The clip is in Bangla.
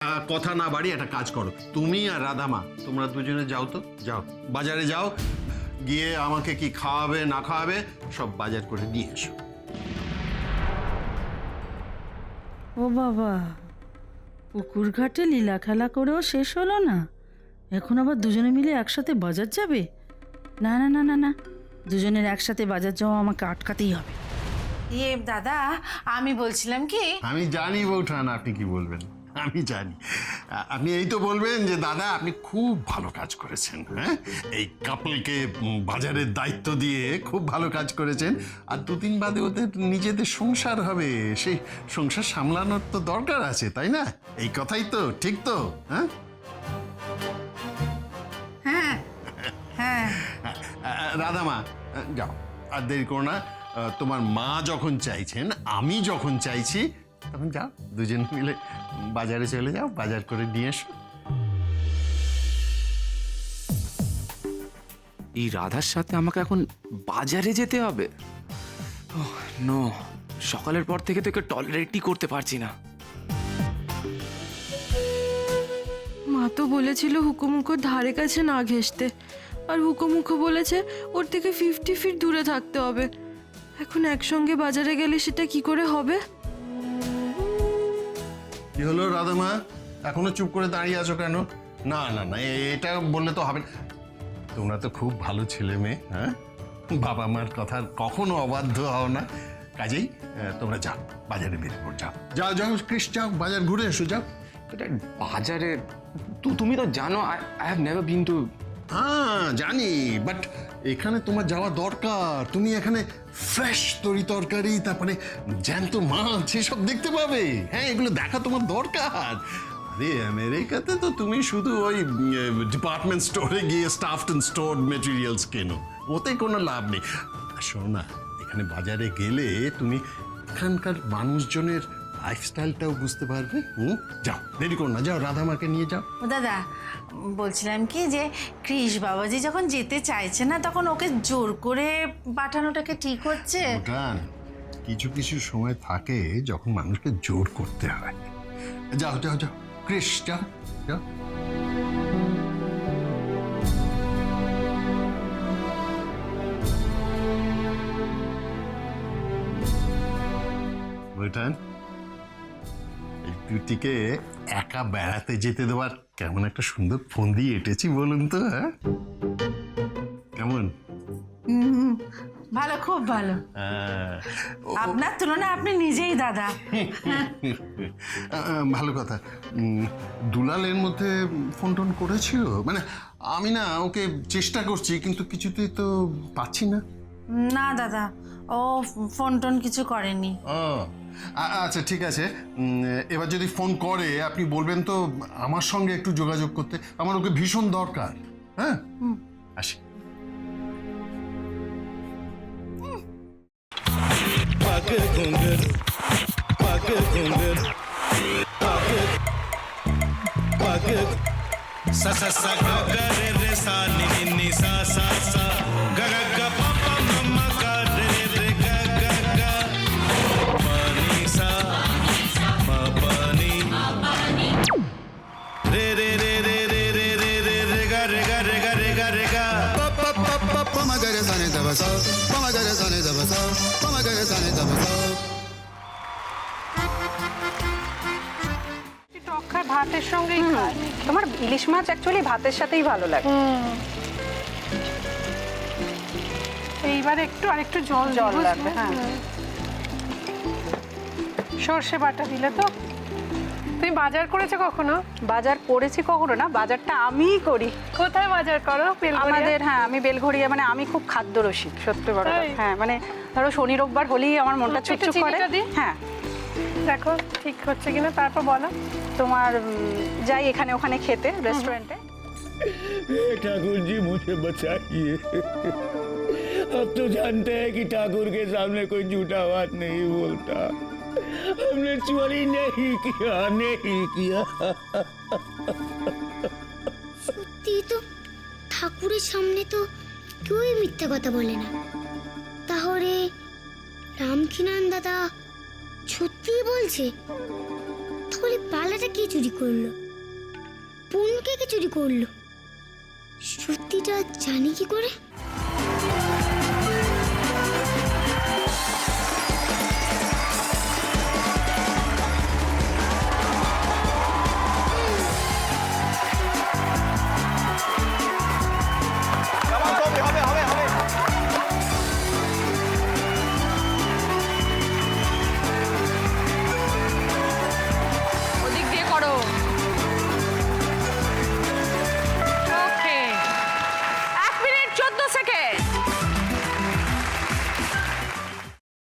কথা না বাড়ি একটা কাজ করো, তুমি আর রাধামা তোমরা দুজনে যাও তো, যাও বাজারে যাও, গিয়ে আমাকে কি খাওয়াবে না খাওয়াবে সব বাজার করে নিয়ে এসো। ও বাবা, পুকুর ঘাটে লীলা খেলা করেও শেষ হলো না, এখন আবার দুজনে মিলে একসাথে বাজার যাবে? না না না না না, দুজনের একসাথে বাজার যাওয়া আমাকে আটকাতেই হবে। দাদা, আমি বলছিলাম কি, আমি জানি বৌঠান আপনি কি বলবেন, আমি জানি আপনি এই তো বলবেন যে দাদা আপনি খুব ভালো কাজ করেছেন, হ্যাঁ এই কাপলকে বাজারের দায়িত্ব দিয়ে খুব ভালো কাজ করেছেন, আর দুদিন বাদে ওদের নিজেদের সংসার হবে, সেই সংসার সামলানোর তো দরকার আছে, তাই না? এই কথাই তো ঠিক তো? হ্যাঁ হ্যাঁ হ্যাঁ রাধামা যাও, আর দেরি করো না, তোমার মা যখন চাইছেন আমি যখন চাইছি তখন যাও, দুজন মিলে বাজারে চলে যাও, বাজার করে নিয়ে এসো। এই রাধার সাথে আমাকে এখন বাজারে যেতে হবে? নো, সকালের পর থেকে তোকে টলারেটই করতে পারছি না। মা তো বলেছিল হুকুমুখোর ধারে কাছে না ঘেঁষতে, আর হুকুমুখো বলেছে ওর থেকে 50 ফিট দূরে থাকতে হবে। এখন একসঙ্গে বাজারে গেলে সেটা কি করে হবে? কি হলো রাধামা, এখনো চুপ করে দাঁড়িয়ে আছো কেন? না না না, এটা বললে তো হবে না, তোমরা তো খুব ভালো ছেলে মেয়ে, হ্যাঁ বাবা মার কথা কখনো অবাধ্য হও না, কাজেই তোমরা যাও বাজারে বেরিয়ে পড়, যাও যাও যাও কৃষ, যাও বাজার ঘুরে এসো, যাও। বাজারে তুমি তো জানো I have never been to. হ্যাঁ জানি, বাট এখানে তোমার যাওয়া দরকার, তুমি এখানে ফ্রেশ তরি তরকারি, তারপরে জ্যান্ত মাছ এসব দেখতে পাবে, হ্যাঁ এগুলো দেখা তোমার দরকার। আরে আমেরিকাতে তো তুমি শুধু ওই ডিপার্টমেন্ট স্টোরে গিয়ে স্টাফড অ্যান্ড স্টোরড মেটেরিয়ালস কেনো, ওতে কোনো লাভ নেই। শোনো না, এখানে বাজারে গেলে তুমি এখানকার মানুষজনের লাইফস্টাইলটাও বুঝতে পারবে। যাও দেরি করো না, যাও রাধামাকে নিয়ে যাও। ও দাদা, বলছিলাম কি যে কৃষ বাবাজি যখন যেতে চাইছে না তখন ওকে জোর করে পাঠানোটাকে ঠিক হচ্ছে? ভুটান, কিছু কিছু সময় থাকে যখন মানুষকে জোর করতে হয়। যাও যাও যাও কৃষ, যাও যাও। ভুটান, এই দুটিকে একা বেড়াতে যেতে দেওয়ার কেমন একটা সুন্দর ফোন দিয়ে এঁটেছি বলুন তো, হ্যাঁ কেমন? ভালো, খুব ভালো। আপনার তুলনায় আপনি নিজেই দাদা। ভালো কথা। দুলালের মধ্যে ফোন টোন করেছিল? মানে আমি না ওকে চেষ্টা করছি কিন্তু কিছুতেই তো পাচ্ছি না। না দাদা, ও ফোন টোন কিছু করেনি। ও আচ্ছা ঠিক আছে, এবার যদি ফোন করে আপনি বলবেন তো আমার সঙ্গে একটু যোগাযোগ করতে, আমার ওকে ভীষণ দরকার। হ্যাঁ আসি। sa sa sa ga ga re re sa ni ni ni sa sa sa ga ga ga pa pa ma ma ga re re ga ga ga pa ni sa ma pa ni re re re re re re re re re ga re ga re ga re ga re ga pa pa pa pa pa ma ga re sa ni da ba sa pa ma ga re sa ni da ba sa pa ma ga re sa ni da ba sa ভাতের সঙ্গেই খায়। তোমার ইলিশ মাছ অ্যাকচুয়ালি ভাতের সাথেই ভালো লাগে। এইবারে একটু আরেকটু জল লাগবে। হ্যাঁ, সর্ষে বাটা দিলে তো। তুমি বাজার করেছো কখনো? বাজার করেছি কখনো না, বাজারটা আমিই করি। কোথায় বাজার করো? আমাদের, হ্যাঁ আমি বেলঘড়িয়া, মানে আমি খুব খাদ্য রসিক, সত্যি বড়। হ্যাঁ মানে ধরো শনি রোববার হলেই আমার মনটা চুপচুপ করে। হ্যাঁ দেখো ঠিক হচ্ছে কিনা, তারপর বলো। তোমার যাই এখানে ওখানে খেতে रेस्टोरेंट है। ठाकुर जी मुझे बचाइए, अब तो जानते हैं कि ठाकुर के सामने कोई झूठा बात नहीं बोलता, हमने चोरी नहीं किया, नहीं किया। সত্যি তো, ঠাকুরের সামনে তো কেউই মিথ্যা কথা বলে না। তাহলে রামকিনান দাদা সত্যি বলছে? তাহলে বালাটা কে চুরি করলো? পুনকে কে চুরি করলো? সত্যিটা জানি কি করে?